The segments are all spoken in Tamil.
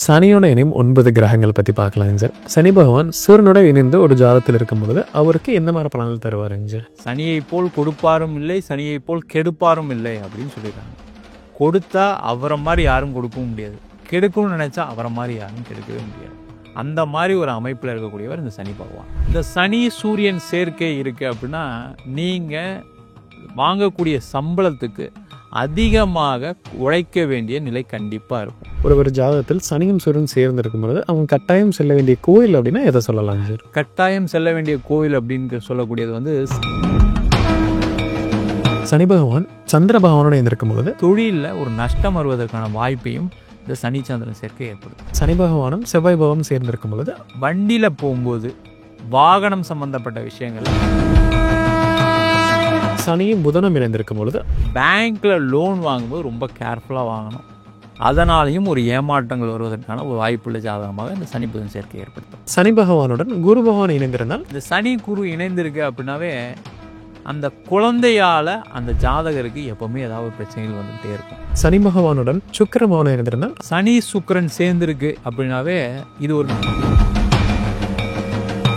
சனியோட இணையும் 9 கிரகங்கள் பற்றி பார்க்கலாங்க சார். சனி பகவான் சூரியனோட இணைந்து ஒரு ஜாதத்தில் இருக்கும் பொழுது அவருக்கு எந்த மாதிரி பலன்கள் தருவாருங்க சார்? சனியை போல் கொடுப்பாரும் இல்லை, சனியை போல் கெடுப்பாரும் இல்லை அப்படின்னு சொல்லிடுறாங்க. கொடுத்தா அவரை மாதிரி யாரும் கொடுக்கவும் முடியாது, கெடுக்கணும்னு நினச்சா அவரை மாதிரி யாரும் கெடுக்கவே முடியாது. அந்த மாதிரி ஒரு அமைப்பில் இருக்கக்கூடியவர் இந்த சனி பகவான். இந்த சனி சூரியன் சேர்க்கை இருக்குது அப்படின்னா நீங்கள் வாங்கக்கூடிய சம்பளத்துக்கு அதிகமாக உழைக்க வேண்டிய நிலை கண்டிப்பாக இருக்கும். ஒரு ஜாதகத்தில் சனியும் சூரியன் சேர்ந்து இருக்கும் பொழுது அவங்க கட்டாயம் செல்ல வேண்டிய கோயில் அப்படின்னா எதை சொல்லலாங்க சார்? கட்டாயம் செல்ல வேண்டிய கோயில் அப்படின்னு சொல்லக்கூடியது வந்து சனி பகவான் சந்திர பகவானோட இருந்திருக்கும் பொழுது தொழிலில் ஒரு நஷ்டம் வருவதற்கான வாய்ப்பையும் இந்த சனி சந்திரன் சேர்க்கை ஏற்படுது. சனி பகவானும் செவ்வாய் பகவானும் சேர்ந்திருக்கும் பொழுது வண்டியில் போகும்போது வாகனம் சம்பந்தப்பட்ட விஷயங்கள், சனியும் புதனும் இணைந்திருக்கும் பொழுது பேங்க்கில் லோன் வாங்கும்போது ரொம்ப கேர்ஃபுல்லாக வாங்கணும். அதனாலையும் ஒரு ஏமாற்றங்கள் வருவதற்கான ஒரு வாய்ப்புள்ள ஜாதகமாக இந்த சனி புதன் சேர்க்கை ஏற்படுத்தும். சனி பகவானுடன் குரு பகவான் இணைந்திருந்தால் இந்த சனி குரு இணைந்திருக்கு அப்படின்னாவே அந்த குழந்தையால் அந்த ஜாதகருக்கு எப்பவுமே ஏதாவது பிரச்சனைகள் வந்துகிட்டே இருக்கும். சனி பகவானுடன் சுக்கிர பகவான் இணைந்திருந்தால் சனி சுக்கிரன் சேர்ந்திருக்கு அப்படின்னாவே இது ஒரு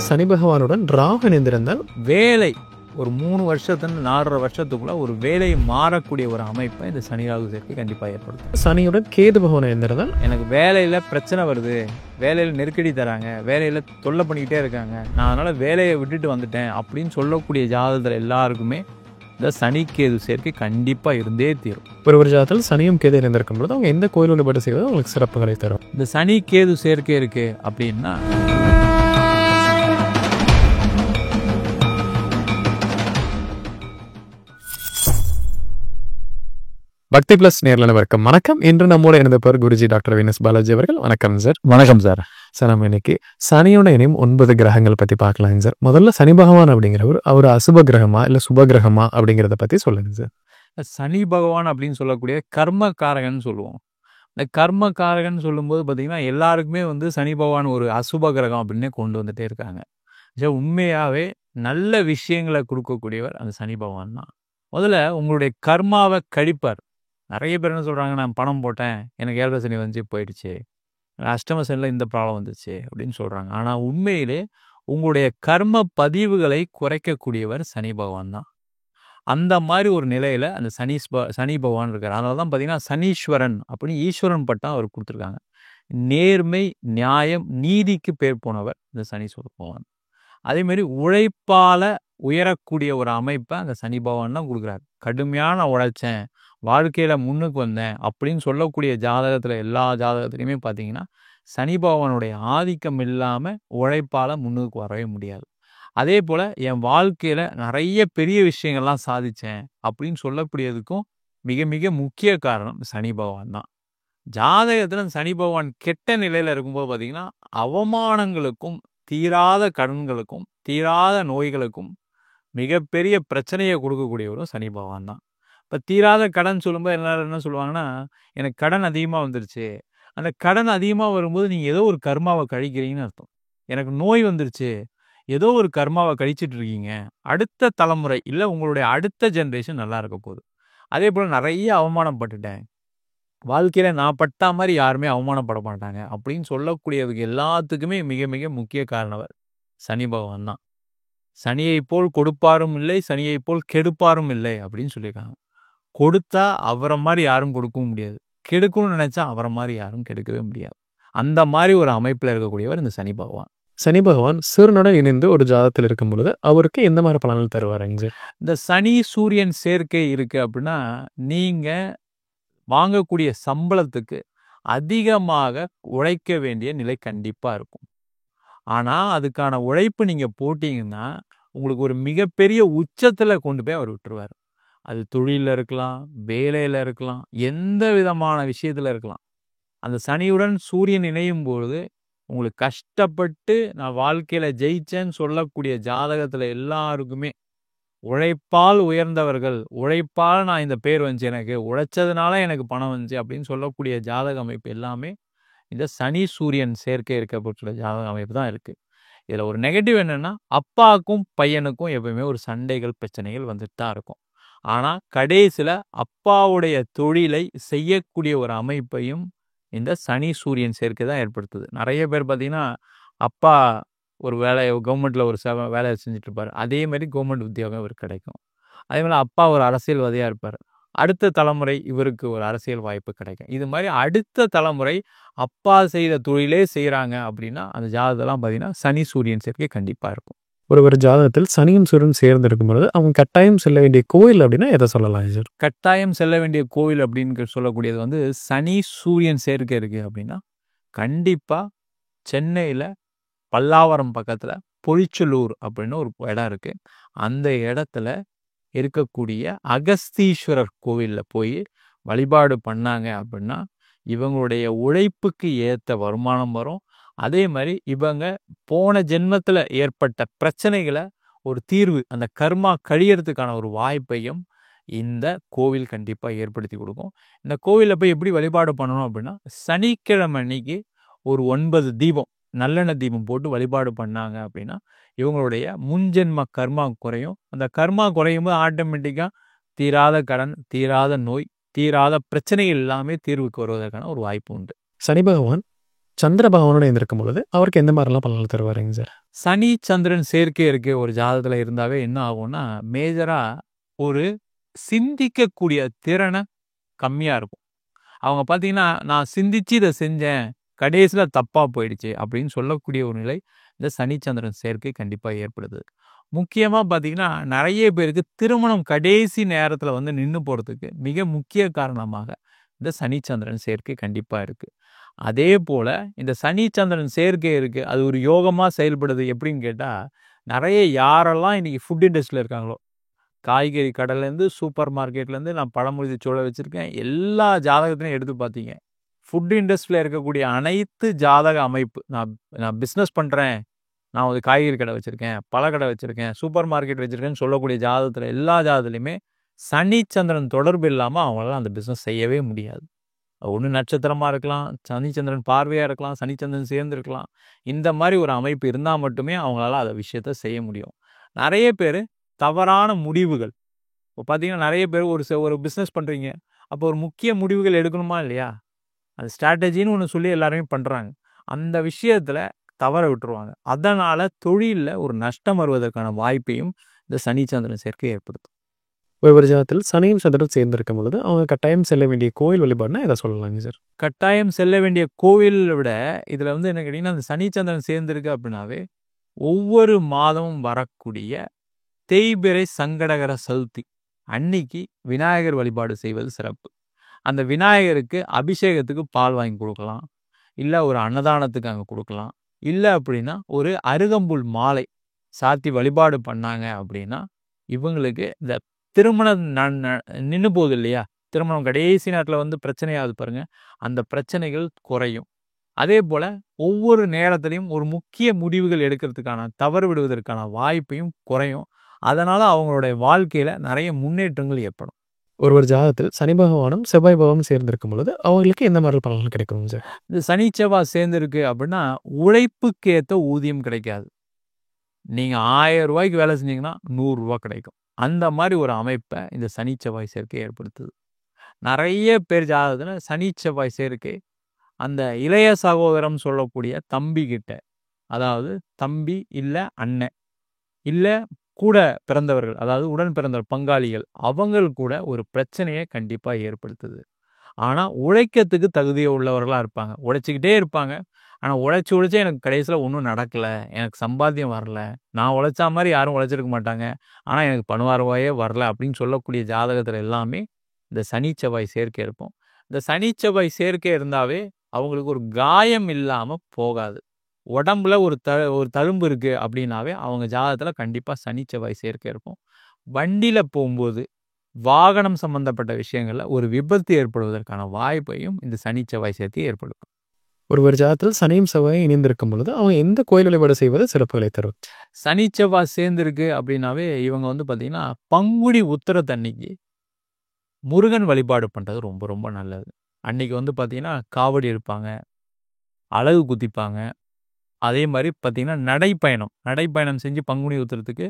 சனி பகவானுடன் ராகு இணைந்திருந்தால் வேலை ஒரு 3 வருஷத்துலேருந்து 4.5 வருஷத்துக்குள்ள ஒரு வேலை மாறக்கூடிய ஒரு அமைப்பை இந்த சனி ராகு சேர்க்கை கண்டிப்பாக ஏற்படுத்தும். சனியுடன் கேது பகவான் இணைந்திருந்தால் எனக்கு வேலையில் பிரச்சனை வருது, வேலையில் நெருக்கடி தராங்க, வேலையில் தொல்லை பண்ணிக்கிட்டே இருக்காங்க, நான் அதனால் வேலையை விட்டுட்டு வந்துட்டேன் அப்படின்னு சொல்லக்கூடிய ஜாதகத்தில் எல்லாருக்குமே இந்த சனி கேது சேர்க்கை கண்டிப்பாக இருந்தே தீரும். ஒரு ஜாதகத்தில் சனியும் கேது இணைந்திருக்கும் பொழுது அவங்க எந்த கோயில் வழிபாடு செய்வது அவங்களுக்கு சிறப்புகளை தரும்? இந்த சனி கேது சேர்க்கை இருக்கு அப்படின்னா பக்தி பிளஸ் நேரில் வணக்கம். இன்று நம்மோட இணைந்த பேர் குருஜி டாக்டர் வினஸ் பாலாஜி அவர்கள். வணக்கம் சார். வணக்கம் சார். சார், நம்ம இன்னைக்கு சனியோட இணையும் 9 கிரகங்கள் பற்றி பார்க்கலாங்க சார். முதல்ல சனி பகவான் அப்படிங்கிறவர் அவர் அசுப கிரகமா இல்லை சுப கிரகமா அப்படிங்கிறத பற்றி சொல்லுங்க சார். சனி பகவான் அப்படின்னு சொல்லக்கூடிய கர்மகாரகன் சொல்லுவோம். இந்த கர்மகாரகன் சொல்லும்போது பார்த்தீங்கன்னா எல்லாருக்குமே வந்து சனி பகவான் ஒரு அசுப கிரகம் அப்படின்னே கொண்டு வந்துட்டே இருக்காங்க. உண்மையாகவே நல்ல விஷயங்களை கொடுக்கக்கூடியவர் அந்த சனி பகவான் தான். முதல்ல உங்களுடைய கர்மாவை கழிப்பார். நிறைய பேர் என்ன சொல்கிறாங்க, நான் பணம் போட்டேன், எனக்கு 7 சனி வந்துச்சு போயிடுச்சு, அஷ்டம சனியில் இந்த ப்ராப்ளம் வந்துச்சு அப்படின்னு சொல்கிறாங்க. ஆனால் உண்மையிலே உங்களுடைய கர்ம பதிவுகளை குறைக்கக்கூடியவர் சனி பகவான் தான். அந்த மாதிரி ஒரு நிலையில் அந்த சனி பகவான் இருக்கார். அதனால தான் பார்த்தீங்கன்னா சனீஸ்வரன் அப்படின்னு ஈஸ்வரன் பட்டம் அவர் கொடுத்துருக்காங்க. நேர்மை, நியாயம், நீதிக்கு பேர் போனவர் இந்த சனீஸ்வர பகவான். அதேமாரி உழைப்பால் உயரக்கூடிய ஒரு அமைப்பை அந்த சனி பகவான் தான் கொடுக்குறாரு. கடுமையான உழைச்சேன், வாழ்க்கையில் முன்னுக்கு வந்தேன் அப்படின்னு சொல்லக்கூடிய ஜாதகத்தில் எல்லா ஜாதகத்துலையுமே பார்த்தீங்கன்னா சனி பகவானுடைய ஆதிக்கம் இல்லாமல் உழைப்பால் முன்னுக்கு வரவே முடியாது. அதே போல் என் வாழ்க்கையில் நிறைய பெரிய விஷயங்கள்லாம் சாதித்தேன் அப்படின்னு சொல்லக்கூடியதுக்கும் மிக மிக முக்கிய காரணம் சனி பகவான் தான். ஜாதகத்தில் சனி பகவான் கெட்ட நிலையில் இருக்கும்போது பார்த்திங்கன்னா அவமானங்களுக்கும் தீராத கடன்களுக்கும் தீராத நோய்களுக்கும் மிகப்பெரிய பிரச்சனையை கொடுக்கக்கூடியவரும் சனி பகவான் தான். இப்போ தீராத கடன் சொல்லும்போது எல்லாரும் என்ன சொல்லுவாங்கன்னா, எனக்கு கடன் அதிகமாக வந்துருச்சு. அந்த கடன் அதிகமாக வரும்போது நீங்கள் ஏதோ ஒரு கர்மாவை கழிக்கிறீங்கன்னு அர்த்தம். எனக்கு நோய் வந்துருச்சு, ஏதோ ஒரு கர்மாவை கழிச்சிட்டு இருக்கீங்க. அடுத்த தலைமுறை இல்லை உங்களுடைய அடுத்த ஜென்ரேஷன் நல்லா இருக்க போகுது. அதே போல் நிறைய அவமானப்பட்டுட்டேன், வாழ்க்கையில் நான் பட்டா மாதிரி யாருமே அவமானப்பட மாட்டாங்க அப்படின்னு சொல்லக்கூடியதுக்கு எல்லாத்துக்குமே மிக மிக முக்கிய காரணவர் சனி பகவான் தான். சனியை போல் கொடுப்பாரும் இல்லை, சனியை போல் கெடுப்பாரும் இல்லை அப்படின்னு சொல்லியிருக்காங்க. கொடுத்தா அவரை மாதிரி யாரும் கொடுக்கவும் முடியாது, கெடுக்கணும்னு நினச்சா அவரை மாதிரி யாரும் கெடுக்கவே முடியாது. அந்த மாதிரி ஒரு அமைப்பில் இருக்கக்கூடியவர் இந்த சனி பகவான். சனி பகவான் சூரியனோட இணைந்து ஒரு ஜாதகத்தில் இருக்கும் பொழுது அவருக்கு எந்த மாதிரி பலன்கள் தருவாருங்க சார்? இந்த சனி சூரியன் சேர்க்கை இருக்குது அப்படின்னா நீங்கள் வாங்கக்கூடிய சம்பளத்துக்கு அதிகமாக உழைக்க வேண்டிய நிலை கண்டிப்பாக இருக்கும். ஆனால் அதுக்கான உழைப்பு நீங்கள் போட்டிங்கன்னா உங்களுக்கு ஒரு மிகப்பெரிய உச்சத்தில் கொண்டு போய் அவர் விட்டுருவார். அது தொழிலில் இருக்கலாம், வேலையில் இருக்கலாம், எந்த விதமான விஷயத்தில் இருக்கலாம். அந்த சனியுடன் சூரியன் இணையும் பொழுது உங்களுக்கு கஷ்டப்பட்டு நான் வாழ்க்கையில் ஜெயிச்சேன்னு சொல்லக்கூடிய ஜாதகத்தில் எல்லாருக்குமே உழைப்பால் உயர்ந்தவர்கள், உழைப்பால் நான் இந்த பேர் வந்துச்சு, எனக்கு உழைச்சதுனால எனக்கு பணம் வந்துச்சு அப்படின்னு சொல்லக்கூடிய ஜாதக அமைப்பு எல்லாமே இந்த சனி சூரியன் சேர்க்கை இருக்கப்பட்ட ஜாதக அமைப்பு தான் இருக்குது. இதில் ஒரு நெகட்டிவ் என்னென்னா அப்பாவுக்கும் பையனுக்கும் எப்பவுமே ஒரு சண்டைகள் பிரச்சனைகள் வந்துட்டு தான் இருக்கும். ஆனால் கடைசியில் அப்பாவுடைய தொழிலை செய்யக்கூடிய ஒரு அமைப்பையும் இந்த சனி சூரியன் சேர்க்கை தான் ஏற்படுத்துது. நிறைய பேர் பார்த்தீங்கன்னா, அப்பா ஒரு கவர்மெண்ட்ல ஒரு வேலைய செஞ்சுட்டு இருப்பாரு. அதே மாரி கவர்மெண்ட் உத்தியோகம் இவருக்கு கிடைக்கும். அதே மாரி அப்பா ஒரு அரசியல்வாதியா இருப்பாரு. அடுத்த தலைமுறை இவருக்கு ஒரு அரசியல் வாய்ப்பு கிடைக்கும். இது மாரி அடுத்த தலைமுறை அப்பா செய்த தொழிலே செய்றாங்க அப்படின்னா, அந்த ஜாதகத்தலாம் பார்த்தீங்கன்னா, சனி சூரியன் சேர்க்கை கண்டிப்பா இருக்கும். ஒரு ஜாதகத்தில் சனியும் சூரியனும் சேர்ந்து இருக்கும்பொழுது அவங்க கட்டாயம் செல்ல வேண்டிய கோயில் அப்படின்னா எதை சொல்லலாம் சார்? கட்டாயம் செல்ல வேண்டிய கோவில் அப்படின்னு சொல்லக்கூடியது வந்து சனி சூரியன் சேர்க்கை இருக்கு அப்படின்னா, கண்டிப்பா சென்னையில பல்லாவரம் பக்கத்துல பொழிச்சலூர் அப்படின்னு ஒரு இடம் இருக்கு. அந்த இடத்துல இருக்கக்கூடிய அகஸ்தீஸ்வரர் கோவில்ல போய் வழிபாடு பண்ணாங்க அப்படின்னா, இவங்களுடைய உழைப்புக்கு ஏத்த வருமானம் வரும். அதே மாரி இவங்க போன ஜென்மத்துல ஏற்பட்ட பிரச்சனைகள ஒரு தீர்வு, அந்த கர்மா கழியறதுக்கான ஒரு வாய்ப்பையும் இந்த கோவில் கண்டிப்பா ஏற்படுத்தி குடுக்கும். இந்த கோவில்ல போய் எப்படி வழிபாடு பண்ணணும் அப்படின்னா, சனிக்கிழமை அன்னைக்கு ஒரு 9 தீபம், நல்லெண்ணெய் தீபம் போட்டு வழிபாடு பண்ணாங்க அப்படின்னா, இவங்களுடைய முன்ஜென்ம கர்மா குறையும். அந்த கர்மா குறையும்போது ஆட்டோமேட்டிக்கா தீராத கடன், தீராத நோய், தீராத பிரச்சனைகள் எல்லாமே தீர்வுக்கு வருவதற்கான ஒரு வாய்ப்பு உண்டு. சனி பகவான் சந்திர பகவானோட இருந்திருக்கும் பொழுது அவருக்கு எந்த மாதிரிலாம் பலன்கள் தருவாருங்க சார்? சனி, சந்திரன் சேர்க்கை இருக்கு ஒரு ஜாதகத்துல இருந்தாவே என்ன ஆகும்னா, மேஜரா ஒரு சிந்திக்கக்கூடிய திறன கம்மியா இருக்கும். அவங்க பார்த்தீங்கன்னா, நான் சிந்திச்சு இத செஞ்சேன். கடைசில தப்பா போயிடுச்சு அப்படின்னு சொல்லக்கூடிய ஒரு நிலை இந்த சனி, சந்திரன் சேர்க்கை கண்டிப்பா ஏற்படுது. முக்கியமா பார்த்தீங்கன்னா, நெறைய பேருக்கு திருமணம் கடைசி நேரத்துல வந்து நின்னு போறதுக்கு மிக முக்கிய காரணமாக இந்த சனி, சந்திரன் சேர்க்கை கண்டிப்பா இருக்கு. அதேபோல இந்த சனி, சந்திரன் சேர்க்கை இருக்கு. அது ஒரு யோகமா செயல்படுது எப்படின்னு கேட்டா, நெறைய யாரெல்லாம் இன்னைக்கு ஃபுட் இண்டஸ்ட்ரியில இருக்காங்களோ, காய்கறி கடையிலேருந்து, சூப்பர் மார்க்கெட்லேருந்து நான் பழமுதிர் சோள வச்சிருக்கேன். எல்லா ஜாதகத்தையும் எடுத்து பார்த்தீங்க. ஃபுட் இண்டஸ்ட்ரியில இருக்கக்கூடிய அனைத்து ஜாதக அமைப்பு, நான் பிசினஸ் பண்றேன். நான் ஒரு காய்கறி கடை வச்சிருக்கேன், பழக்கடை வச்சிருக்கேன், சூப்பர் மார்க்கெட் வச்சிருக்கேன்னு சொல்லக்கூடிய ஜாதகத்துல எல்லா ஜாதகத்திலயுமே சனி, சந்திரன் தொடர்பு இல்லாம அவங்களால அந்த பிசினஸ் செய்யவே முடியாது. ஒண்ணு நட்சத்திரமா இருக்கலாம், சனி, சந்திரன் பார்வையா இருக்கலாம், சனி, சந்திரன் சேர்ந்து இருக்கலாம். இந்த மாரி ஒரு அமைப்பு இருந்தா மட்டுமே அவங்களால அந்த விஷயத்த செய்ய முடியும். நெறைய பேரு தவறான முடிவுகள். இப்போ பார்த்தீங்கன்னா, நெறைய பேர் ஒரு பிசினஸ் பண்றீங்க. அப்போ ஒரு முக்கிய முடிவுகள் எடுக்கணுமா இல்லையா? அது ஸ்ட்ராட்டஜின்னு ஒண்ணு சொல்லி எல்லாருமே பண்றாங்க. அந்த விஷயத்துல தவற விட்டுருவாங்க. அதனால தொழில்ல ஒரு நஷ்டம் வருவதற்கான வாய்ப்பையும் இந்த சனி, சந்திரன் சேர்க்கை ஏற்படுத்தும். ஒரு ஜாதகத்தில் சனியும் சந்திரனும் சேர்ந்து இருக்கும் பொழுது அவங்க கட்டாயம் செல்ல வேண்டிய கோயில் வழிபாடுனா எதை சொல்லலாங்க சார்? கட்டாயம் செல்ல வேண்டிய கோவில விட இதுல வந்து என்ன கேட்டீங்கன்னா, அந்த சனி, சந்திரன் சேர்ந்திருக்கு அப்படின்னாவே, ஒவ்வொரு மாதமும் வரக்கூடிய தேய்பிறை சங்கடகர சதுர்த்தி அன்னைக்கு விநாயகர் வழிபாடு செய்வது சிறப்பு. அந்த விநாயகருக்கு அபிஷேகத்துக்கு பால் வாங்கி குடுக்கலாம். இல்ல ஒரு அன்னதானத்துக்கு அங்க குடுக்கலாம். இல்ல அப்படின்னா, ஒரு அருகம்புல் மாலை சாத்தி வழிபாடு பண்ணாங்க அப்படின்னா, இவங்களுக்கு இந்த திருமணம் நின்னு போகுது இல்லையா? திருமணம் கடைசி நேரத்துல வந்து பிரச்சனையாகுது பாருங்க. அந்த பிரச்சனைகள் குறையும். அதேபோல ஒவ்வொரு நேரத்திலயும் ஒரு முக்கிய முடிவுகள் எடுக்கிறதுக்கான, தவறு விடுவதற்கான வாய்ப்பையும் குறையும். அதனால அவங்களுடைய வாழ்க்கையில நெறைய முன்னேற்றங்கள் ஏற்படும். ஒரு ஜாதகத்தில் சனி பகவானும் செவ்வாய் பகவானும் சேர்ந்திருக்கும் பொழுது அவங்களுக்கு எந்த மாதிரி பலன்கள் கிடைக்குங்க சார்? இந்த சனி, செவ்வாய் சேர்ந்திருக்கு அப்படின்னா, உழைப்புக்கு ஏத்த ஊதியம் கிடைக்காது. நீங்க ரூ. 1000 வேலை செஞ்சீங்கன்னா, ரூ. 100 கிடைக்கும். அந்த மாரி ஒரு அமைப்ப இந்த சனி, செவ்வாய் சேர்க்கை ஏற்படுத்துது. நெறைய பேர் ஜாதகத்துல சனி, செவ்வாய் சேர்க்கை அந்த இளைய சகோதரம் சொல்லக்கூடிய தம்பி கிட்ட, அதாவது தம்பி இல்ல அண்ணன், இல்ல கூட பிறந்தவர்கள், அதாவது உடன் பிறந்த பங்காளிகள், அவங்கள் கூட ஒரு பிரச்சனைய கண்டிப்பா ஏற்படுத்துது. ஆனா, உழைக்கிறதுக்கு தகுதி உள்ளவர்களா இருப்பாங்க. உழைச்சுக்கிட்டே இருப்பாங்க. ஆனா, உழைச்சு எனக்கு கடைசியில ஒண்ணும் நடக்கல. எனக்கு சம்பாத்தியம் வரல. நான் உழைச்சா மாரி யாரும் உழைச்சிருக்க மாட்டாங்க. ஆனா, எனக்கு பணவரவாயே வரல அப்படின்னு சொல்லக்கூடிய ஜாதகத்துல எல்லாமே இந்த சனி, செவ்வாய் சேர்க்கை இருக்கும். இந்த சனி, செவ்வாய் சேர்க்கை இருந்தாவே அவங்களுக்கு ஒரு காயம் இல்லாம போகாது. உடம்புல ஒரு தழும்பு இருக்கு அப்படின்னாவே அவங்க ஜாதகத்துல கண்டிப்பா சனி, செவ்வாய் சேர்க்கை இருக்கும். வண்டியில போம்போது வாகனம் சம்பந்தப்பட்ட விஷயங்கள்ல ஒரு விபத்து ஏற்படுவதற்கான வாய்ப்பையும் இந்த சனி, செவ்வாய் சேர்க்கை ஏற்படுத்தும். ஒரு ஜாதகத்தில் சனியும் செவ்வாயும் இணைந்திருக்கும் பொழுது அவங்க எந்த கோயில் வழிபாடு செய்வது சிறப்புகளை தரும்? சனி, செவ்வாய் சேர்ந்திருக்கு அப்படின்னாவே இவங்க வந்து பார்த்தீங்கன்னா, பங்குனி உத்திரத்தன்னைக்கு முருகன் வழிபாடு பண்றது ரொம்ப ரொம்ப நல்லது. அன்னைக்கு வந்து பார்த்தீங்கன்னா, காவடி எடுப்பாங்க, அலகு குத்திப்பாங்க. அதே மாரி பார்த்தீங்கன்னா, நடைப்பயணம் செஞ்சு பங்குனி உத்திரத்துக்கு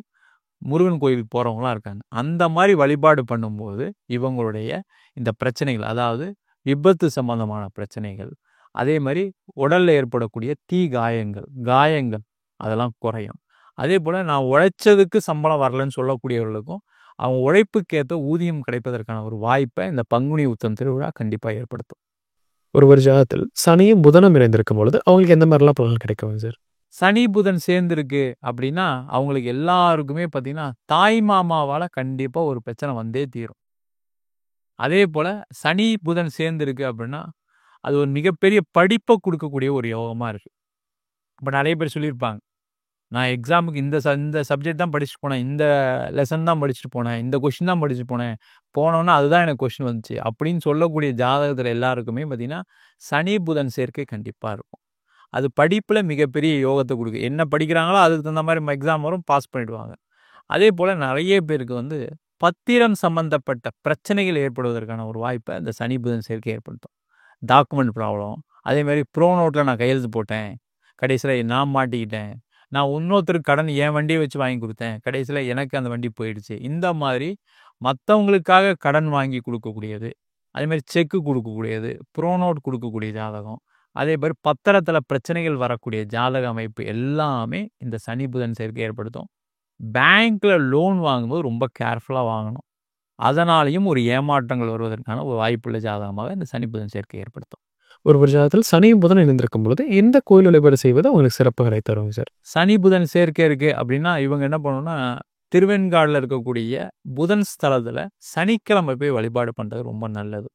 முருகன் கோயிலுக்கு போறவங்கலாம் இருக்காங்க. அந்த மாரி வழிபாடு பண்ணும்போது, இவங்களுடைய இந்த பிரச்சனைகள், அதாவது விபத்து சம்பந்தமான பிரச்சனைகள், அதே மாதிரி உடல்ல ஏற்படக்கூடிய காயங்கள் அதெல்லாம் குறையும். அதே போல நான் உழைச்சதுக்கு சம்பளம் வரலன்னு சொல்லக்கூடியவர்களுக்கும் அவங்க உழைப்புக்கேற்ற ஊதியம் கிடைப்பதற்கான ஒரு வாய்ப்பை இந்த பங்குனி உத்தரம் திருவிழா கண்டிப்பா ஏற்படுத்தும். ஒரு ஜாதகத்தில் சனியும் புதனும் இணைந்திருக்கும் பொழுது அவங்களுக்கு எந்த மாதிரிலாம் பலன் கிடைக்கும் சார்? சனி புதன் சேர்ந்திருக்கு அப்படின்னா அவங்களுக்கு எல்லாருக்குமே பார்த்தீங்கன்னா தாய் மாமாவால கண்டிப்பா ஒரு பிரச்சனை வந்தே தீரும். அதே போல சனி புதன் சேர்ந்திருக்கு அப்படின்னா அது ஒரு மிகப்பெரிய படிப்பை கொடுக்கக்கூடிய ஒரு யோகமா இருக்கு. இப்போ நிறைய பேர் சொல்லியிருப்பாங்க, நான் எக்ஸாமுக்கு இந்த சப்ஜெக்ட் தான் படிச்சுட்டு போனேன், இந்த லெசன் தான் படிச்சுட்டு போனேன், இந்த கொஷின் தான் படிச்சுட்டு போனேன், போனோன்னா அதுதான் எனக்கு கொஷின் வந்துச்சு அப்படின்னு சொல்லக்கூடிய ஜாதகத்தில் எல்லாருக்குமே பார்த்தீங்கன்னா சனி புதன் சேர்க்கை கண்டிப்பாக இருக்கும். அது படிப்பில் மிகப்பெரிய யோகத்தை கொடுக்கு. என்ன படிக்கிறாங்களோ அதுக்கு தகுந்த மாதிரி எக்ஸாம் வரும், பாஸ் பண்ணிடுவாங்க. அதே போல் நிறைய பேருக்கு வந்து பத்திரம் சம்பந்தப்பட்ட பிரச்சனைகள் ஏற்படுவதற்கான ஒரு வாய்ப்பை இந்த சனி புதன் சேர்க்கை ஏற்படுத்தும். டாக்குமெண்ட் ப்ராப்ளம், அதே மாதிரி ப்ரோ நோட்டில் நான் கையெழுத்து போட்டேன், கடைசியில் நான் மாட்டிக்கிட்டேன், நான் இன்னொருத்தருக்கு கடன் என் வண்டியை வச்சு வாங்கி கொடுத்தேன், கடைசியில் எனக்கு அந்த வண்டி போயிடுச்சு. இந்த மாதிரி மற்றவங்களுக்காக கடன் வாங்கி கொடுக்கக்கூடியது, அதேமாதிரி செக்கு கொடுக்கக்கூடியது, ப்ரோ நோட் கொடுக்கக்கூடிய ஜாதகம், அதே மாதிரி பத்திரத்தில் பிரச்சனைகள் வரக்கூடிய ஜாதக அமைப்பு எல்லாமே இந்த சனி புதன் சேர்க்கை ஏற்படுத்தும். பேங்க்கில் லோன் வாங்கும்போது ரொம்ப கேர்ஃபுல்லாக வாங்கணும். அதனாலையும் ஒரு ஏமாற்றங்கள் வருவதற்கான ஒரு வாய்ப்புள்ள ஜாதகமாக இந்த சனி புதன் சேர்க்கை ஏற்படுத்தும். ஒரு ஜாதகத்தில் சனியும் புதன் இணைந்திருக்கும் பொழுது எந்த கோயில் வழிபாடு செய்வது அவங்களுக்கு சிறப்புகளை தரும் சார்? சனி புதன் சேர்க்கை இருக்கு அப்படின்னா இவங்க என்ன பண்ணணும்னா திருவெண்காடில் இருக்கக்கூடிய புதன் ஸ்தலத்தில் சனிக்கிழமை போய் வழிபாடு பண்ணுறது ரொம்ப நல்லது.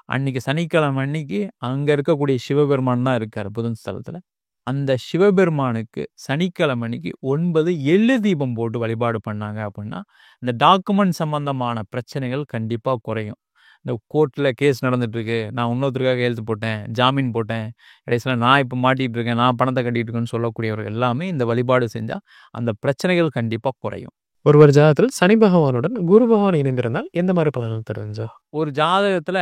அன்னைக்கு சனிக்கிழமை அன்னைக்கு அங்கே இருக்கக்கூடிய சிவபெருமான் தான் இருக்கார் புதன் ஸ்தலத்தில். அந்த சிவபெருமானுக்கு சனிக்கிழமை அன்னைக்கு 9 எள்ளு தீபம் போட்டு வழிபாடு பண்ணாங்க அப்படின்னா இந்த டாக்குமெண்ட் சம்பந்தமான பிரச்சனைகள் கண்டிப்பாக குறையும். இந்த கோர்ட்டில் கேஸ் நடந்துட்டுருக்கு, நான் இன்னொருத்தருக்காக எழுத்து போட்டேன், ஜாமீன் போட்டேன், கடைசியில் நான் இப்போ மாட்டிகிட்டு இருக்கேன், நான் பணத்தை கட்டிகிட்டு இருக்கேன்னு சொல்லக்கூடியவர்கள் எல்லாமே இந்த வழிபாடு செஞ்சால் அந்த பிரச்சனைகள் கண்டிப்பாக குறையும். ஒரு ஜாதகத்தில் சனி பகவானுடன் குரு பகவான் இணைந்திருந்தால் எந்த மாதிரி பலன் தரும் சார்? ஒரு ஜாதகத்தில்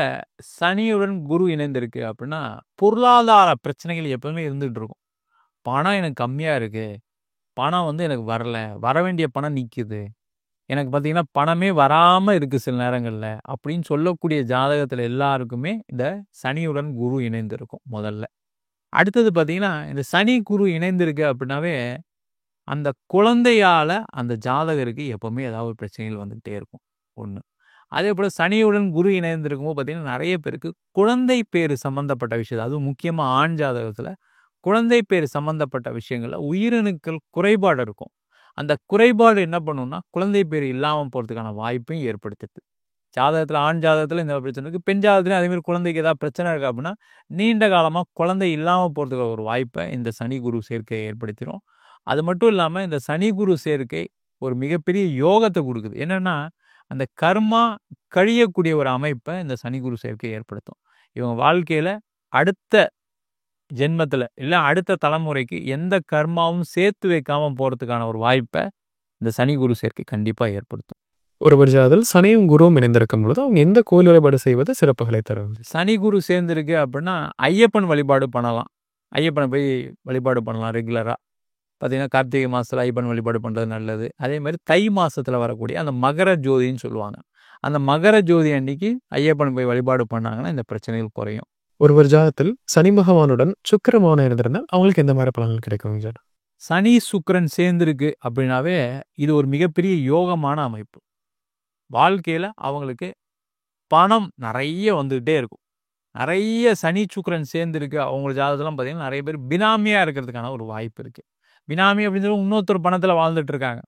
சனியுடன் குரு இணைந்திருக்கு அப்படின்னா பொருளாதார பிரச்சனைகள் எப்பவுமே இருந்துகிட்டு இருக்கும். பணம் எனக்கு கம்மியாக இருக்குது, பணம் வந்து எனக்கு வரல, வர வேண்டிய பணம் நிற்குது, எனக்கு பார்த்தீங்கன்னா பணமே வராமல் இருக்குது சில நேரங்களில் அப்படின்னு சொல்லக்கூடிய ஜாதகத்தில் எல்லாருக்குமே இந்த சனியுடன் குரு இணைந்திருக்கும் முதல்ல. அடுத்தது பார்த்தீங்கன்னா இந்த சனி குரு இணைந்திருக்கு அப்படின்னாவே அந்த குழந்தையால் அந்த ஜாதகருக்கு எப்போவுமே ஏதாவது பிரச்சனைகள் வந்துகிட்டே இருக்கும் ஒன்று. அதே போல் சனியுடன் குரு இணைந்திருக்கும்போது பார்த்தீங்கன்னா நிறைய பேருக்கு குழந்தை பேர் சம்மந்தப்பட்ட விஷயம், அதுவும் முக்கியமாக ஆண் ஜாதகத்தில் குழந்தை பேர் சம்மந்தப்பட்ட விஷயங்களில் உயிரணுக்கள் குறைபாடு இருக்கும். அந்த குறைபாடு என்ன பண்ணுன்னா குழந்தை பேர் இல்லாமல் போகிறதுக்கான வாய்ப்பையும் ஏற்படுத்துது. ஜாதகத்தில் ஆண் ஜாதகத்தில் இந்த பிரச்சனை இருக்குது, பெண் ஜாதகத்துலையும் அதேமாதிரி குழந்தைக்கு ஏதாவது பிரச்சனை இருக்குது அப்படின்னா நீண்ட காலமாக குழந்தை இல்லாமல் போகிறதுக்கு ஒரு வாய்ப்பை இந்த சனி குரு சேர்க்கையை ஏற்படுத்திடும். அது மட்டும் இல்லாமல் இந்த சனி குரு சேர்க்கை ஒரு மிகப்பெரிய யோகத்தை கொடுக்குது. என்னென்னா அந்த கர்மா கழியக்கூடிய ஒரு அமைப்பை இந்த சனி குரு சேர்க்கை ஏற்படுத்தும். இவங்க வாழ்க்கையில் அடுத்த ஜென்மத்தில் இல்லை அடுத்த தலைமுறைக்கு எந்த கர்மாவும் சேர்த்து வைக்காமல் போகிறதுக்கான ஒரு வாய்ப்பை இந்த சனி குரு சேர்க்கை கண்டிப்பாக ஏற்படுத்தும். ஒரு ஜாதகத்தில் சனியும் குருவும் இணைந்திருக்கும் பொழுது அவங்க எந்த கோயில் வழிபாடு செய்வது சிறப்புகளை தரும்? சனி குரு சேர்ந்துருக்கு அப்படின்னா ஐயப்பன் வழிபாடு பண்ணலாம். ஐயப்பனை போய் வழிபாடு பண்ணலாம் ரெகுலராக. பார்த்தீங்கன்னா கார்த்திகை மாதத்தில் ஐயப்பன் வழிபாடு பண்ணுறது நல்லது. அதே மாதிரி தை மாதத்தில் வரக்கூடிய அந்த மகர ஜோதின்னு சொல்லுவாங்க, அந்த மகர ஜோதி அன்னைக்கு ஐயப்பன் போய் வழிபாடு பண்ணாங்கன்னா இந்த பிரச்சனைகள் குறையும். ஒரு ஜாதகத்தில் சனி பகவானுடன் சுக்கிர பகவான் இருந்திருந்தால் அவங்களுக்கு எந்த மாதிரி பலன்கள் கிடைக்கும் சார்? சனி சுக்கிரன் சேர்ந்துருக்கு அப்படின்னாவே இது ஒரு மிகப்பெரிய யோகமான அமைப்பு. வாழ்க்கையில் அவங்களுக்கு பணம் நிறைய வந்துகிட்டே இருக்கும். நிறைய சனி சுக்கிரன் சேர்ந்துருக்கு அவங்க ஜாதகத்தெல்லாம் பார்த்தீங்கன்னா நிறைய பேர் பினாமியாக இருக்கிறதுக்கான ஒரு வாய்ப்பு இருக்குது. பினாமி அப்படின்னு சொல்லி இன்னொருத்தர் பணத்தில் வாழ்ந்துட்டு இருக்காங்க.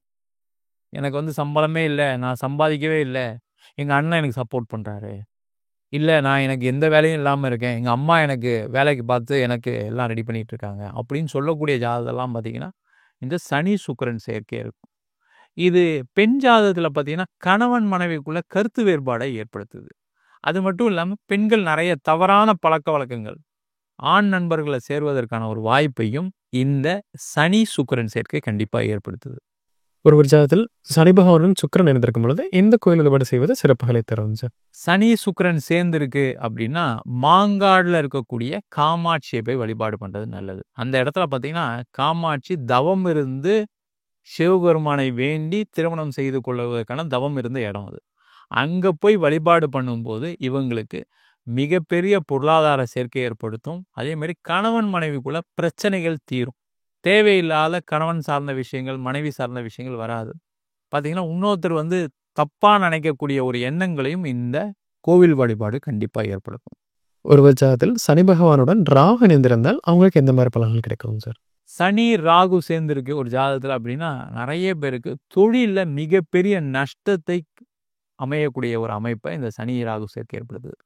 எனக்கு வந்து சம்பளமே இல்லை, நான் சம்பாதிக்கவே இல்லை, எங்கள் அண்ணன் எனக்கு சப்போர்ட் பண்ணுறாரு, இல்லை நான் எனக்கு எந்த வேலையும் இல்லாமல் இருக்கேன், எங்கள் அம்மா எனக்கு வேலைக்கு பார்த்து எனக்கு எல்லாம் ரெடி பண்ணிகிட்டு இருக்காங்க அப்படின்னு சொல்லக்கூடிய ஜாதகத்தெல்லாம் பார்த்திங்கன்னா இந்த சனி சுக்கிரன் சேர்க்கை இருக்கும். இது பெண் ஜாதகத்தில் பார்த்திங்கன்னா கணவன் மனைவிக்குள்ளே கருத்து வேறுபாடை ஏற்படுத்துது. அது மட்டும் இல்லாமல் பெண்கள் நிறைய தவறான பழக்க வழக்கங்கள் ஆண் நண்பர்களை சேர்வதற்கான ஒரு வாய்ப்பையும் இந்த சனி சுக்கிரன் சேர்க்கை கண்டிப்பாக ஏற்படுத்துது. ஒரு ஜாதகத்தில் சனி பகவானுடன் சுக்கிரன் இணைந்திருக்கும் பொழுது எந்த கோயில் வழிபாடு செய்வது சிறப்புகளை தரும் சார்? சனி சுக்கிரன் சேர்ந்துருக்கு அப்படின்னா மாங்காடில் இருக்கக்கூடிய காமாட்சியை போய் வழிபாடு பண்ணுறது நல்லது. அந்த இடத்துல பார்த்தீங்கன்னா காமாட்சி தவம் இருந்து சிவபெருமானை வேண்டி திருமணம் செய்து கொள்வதற்கான தவம் இருந்த இடம் அது. அங்கே போய் வழிபாடு பண்ணும்போது இவங்களுக்கு மிகப்பெரிய பொருளாதார சேர்க்கை ஏற்படுத்தும். அதே மாதிரி கணவன் மனைவிக்குள்ள பிரச்சனைகள் தீரும். தேவையில்லாத கணவன் சார்ந்த விஷயங்கள், மனைவி சார்ந்த விஷயங்கள் வராது. பார்த்தீங்கன்னா, இன்னொருத்தர் வந்து தப்பா நினைக்கக்கூடிய ஒரு எண்ணங்களையும் இந்த கோவில் வழிபாடு கண்டிப்பா ஏற்படுத்தும். ஒரு ஜாதகத்தில் சனி பகவானுடன் ராகு இணைந்திருந்தால் அவங்களுக்கு எந்த மாதிரி பலன்கள் கிடைக்கும் சார்? சனி, ராகு சேர்ந்திருக்கு ஒரு ஜாதகத்துல அப்படின்னா, நெறைய பேருக்கு தொழில்ல மிகப்பெரிய நஷ்டத்தை அமையக்கூடிய ஒரு அமைப்பை இந்த சனி, ராகு சேர்க்கை ஏற்படுத்துது.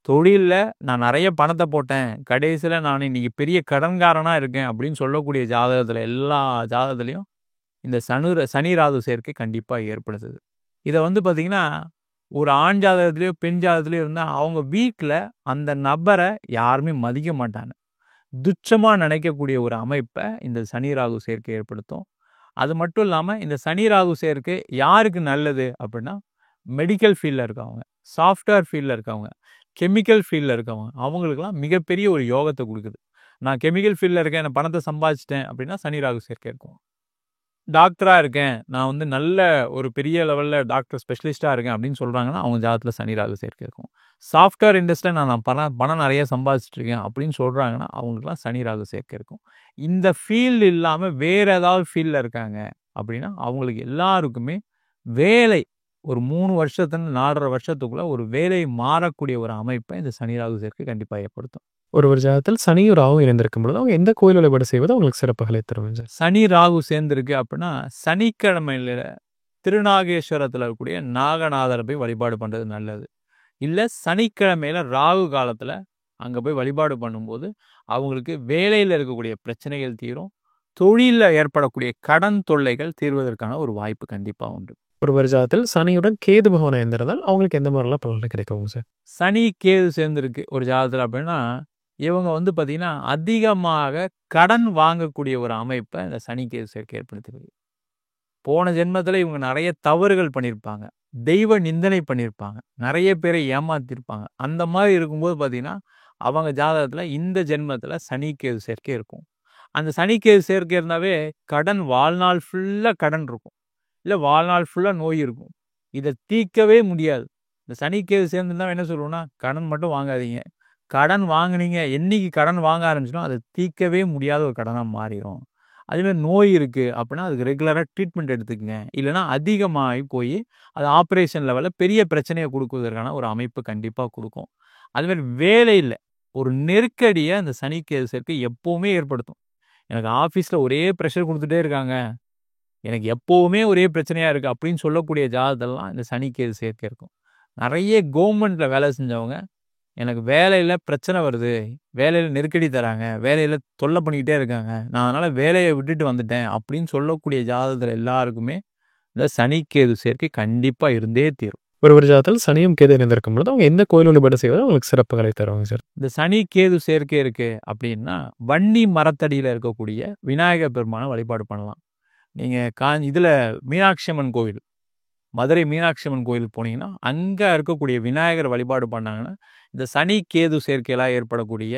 தொழில்ல நான் நெறைய பணத்த போட்டேன். கடைசியில நான் இன்னைக்கு பெரிய கடன்காரனா இருக்கேன் அப்படின்னு சொல்லக்கூடிய ஜாதகத்துல எல்லா ஜாதகத்திலயும் இந்த சனி, ராகு சேர்க்கை கண்டிப்பா ஏற்படுத்துது. இத வந்து பார்த்தீங்கன்னா, ஒரு ஆண் ஜாதகத்திலயோ, பெண் ஜாதகத்திலயோ இருந்தா அவங்க வீட்ல அந்த நபர யாருமே மதிக்க மாட்டாங்க. துச்சமா நினைக்கக்கூடிய ஒரு அமைப்ப இந்த சனி, ராகு சேர்க்கை ஏற்படுத்தும். அது மட்டும் இல்லாம இந்த சனி, ராகு சேர்க்கை யாருக்கு நல்லது அப்படின்னா, மெடிக்கல் ஃபீல்ட்ல இருக்கவங்க, சாஃப்ட்வேர் ஃபீல்ட்ல இருக்கவங்க, கெமிக்கல் ஃபீல்ட்ல இருக்கவங்க, அவங்களுக்கெல்லாம் மிகப்பெரிய ஒரு யோகத்த குடுக்குது. நான் கெமிக்கல் ஃபீல்ட்ல இருக்கேன், நான் பணத்த சம்பாதிச்சுட்டேன் அப்படின்னா சனி, ராகு சேர்க்கை இருக்கும். டாக்டரா இருக்கேன், நான் வந்து நல்ல ஒரு பெரிய லெவல்ல டாக்டர் ஸ்பெஷலிஸ்ட்டா இருக்கேன் அப்படின்னு சொல்றாங்கன்னா, அவங்க ஜாதகத்துல சனி, ராகு சேர்க்கை இருக்கும். சாஃப்ட்வேர் இண்டஸ்ட்ரியில நான் பணம் நெறைய சம்பாதிச்சுட்டு இருக்கேன் அப்படின்னு சொல்றாங்கன்னா, அவங்களுக்கெல்லாம் சனி, ராகு சேர்க்கை இருக்கும். இந்த ஃபீல்டு இல்லாம வேற ஏதாவது ஃபீல்ட்ல இருக்காங்க அப்படின்னா, அவங்களுக்கு எல்லாருக்குமே வேலை ஒரு 3 வருஷத்துல 4 1/2 வருஷத்துக்குள்ள ஒரு வேலை மாறக்கூடிய ஒரு அமைப்பை இந்த சனி, ராகு சேர்க்கை கண்டிப்பா ஏற்படுத்தும். ஒரு ஜாதகத்தில் சனியும் ராகும் இணைந்திருக்கும் பொழுது அவங்க எந்த கோயில் வழிபாடு செய்வது அவங்களுக்கு சிறப்புகளை தரும் சார்? சனி, ராகு சேர்ந்திருக்கு அப்படின்னா, சனிக்கிழமையில திருநாகேஸ்வரத்துல இருக்கக்கூடிய நாகநாதரை போய் வழிபாடு பண்றது நல்லது. இல்ல சனிக்கிழமையில ராகு காலத்துல அங்க போய் வழிபாடு பண்ணும்போது, அவங்களுக்கு வேலையில இருக்கக்கூடிய பிரச்சனைகள் தீரும். தொழில்ல ஏற்படக்கூடிய கடன் தொல்லைகள் தீர்வதற்கான ஒரு வாய்ப்பு கண்டிப்பா உண்டு. ஒரு ஜாதகத்தில் சனியுடன் கேது பகவான் இணைந்திருந்தால் அவங்களுக்கு எந்த மாதிரிலாம் பலன்கள் கிடைக்கும் சார்? சனி, கேது சேர்ந்திருக்கு ஒரு ஜாதகத்துல அப்படின்னா, இவங்க வந்து பார்த்தீங்கன்னா, அதிகமாக கடன் வாங்கக்கூடிய ஒரு அமைப்பை இந்த சனி, கேது சேர்க்கை ஏற்படுத்தியிருக்கு. போன ஜென்மத்துல இவங்க நெறைய தவறுகள் பண்ணியிருப்பாங்க. தெய்வ நிந்தனை பண்ணியிருப்பாங்க. நெறைய பேரை ஏமாத்தியிருப்பாங்க. அந்த மாரி இருக்கும்போது பார்த்தீங்கன்னா, அவங்க ஜாதகத்துல இந்த ஜென்மத்துல சனி, கேது சேர்க்கை இருக்கும். அந்த சனி, கேது சேர்க்கை இருந்தாவே கடன் வாழ்நாள் ஃபுல்லா கடன் இருக்கும். இல்ல வாழ்நாள் ஃபுல்லா நோய் இருக்கும். இத தீர்க்கவே முடியாது. இந்த சனி, கேது சேர்ந்திருந்தா என்ன சொல்லுவோம்னா, கடன் மட்டும் வாங்காதீங்க. கடன் வாங்குனீங்க, என்னைக்கு கடன் வாங்க ஆரம்பிச்சனோ, அத தீர்க்கவே முடியாத ஒரு கடனா மாறிரும். அதேமாரி நோய் இருக்கு அப்படின்னா, அதுக்கு ரெகுலரா ட்ரீட்மெண்ட் எடுத்துக்கங்க. இல்லன்னா அதிகமாகி போயி, அது ஆப்பரேஷன் லெவல்ல பெரிய பிரச்சனைய குடுக்குவதற்கான ஒரு அமைப்பு கண்டிப்பா குடுக்கும். அதுமாரி வேலையில ஒரு நெருக்கடிய இந்த சனி, கேது சேர்க்கை எப்பவுமே ஏற்படுத்தும். எனக்கு ஆஃபீஸ்ல ஒரே பிரஷர் குடுத்துட்டே இருக்காங்க. எனக்கு எப்பவுமே ஒரே பிரச்சனையா இருக்கு அப்படின்னு சொல்லக்கூடிய ஜாதகத்தெல்லாம் இந்த சனி, கேது சேர்க்கை இருக்கும். நெறைய கவர்மெண்ட்ல வேலை செஞ்சவங்க, எனக்கு வேலையில பிரச்சனை வருது, வேலையில நெருக்கடி தராங்க, வேலையில தொல்லை பண்ணிக்கிட்டே இருக்காங்க, நான் அதனால வேலையை விட்டுட்டு வந்துட்டேன் அப்படின்னு சொல்லக்கூடிய ஜாதகத்துல எல்லாருக்குமே இந்த சனி, கேது சேர்க்கை கண்டிப்பா இருந்தே தீரும். ஒரு ஜாதகத்தில் சனியும் கேது இணைந்திருக்கும் பொழுது அவங்க எந்த கோயில் வழிபாடு செய்வது அவங்களுக்கு சிறப்புகளை தருவாங்க சார்? இந்த சனி, கேது சேர்க்கை இருக்கு அப்படின்னா, வன்னி மரத்தடியில இருக்கக்கூடிய விநாயகர் பெருமானை வழிபாடு பண்ணலாம். நீங்க இதுல மீனாட்சி அம்மன் கோவில், மதுரை மீனாட்சி அம்மன் கோயிலுக்கு போனீங்கன்னா, அங்க இருக்கக்கூடிய விநாயகர் வழிபாடு பண்ணாங்கன்னா, இந்த சனி, கேது சேர்க்கையில ஏற்படக்கூடிய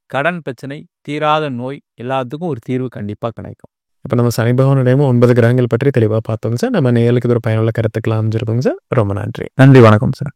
கடன் பிரச்சனை, தீராத நோய் எல்லாத்துக்கும் ஒரு தீர்வு கண்டிப்பா கிடைக்கும். இப்போ நம்ம சனி பகவானுடைய 9 கிரகங்கள் பற்றி தெளிவா பார்த்தோங்க சார். நம்ம நேயர்களுக்கு இது ஒரு பயனுள்ள கருத்துக்களா அமைஞ்சிருக்குங்க சார். ரொம்ப நன்றி. நன்றி, வணக்கம் சார்.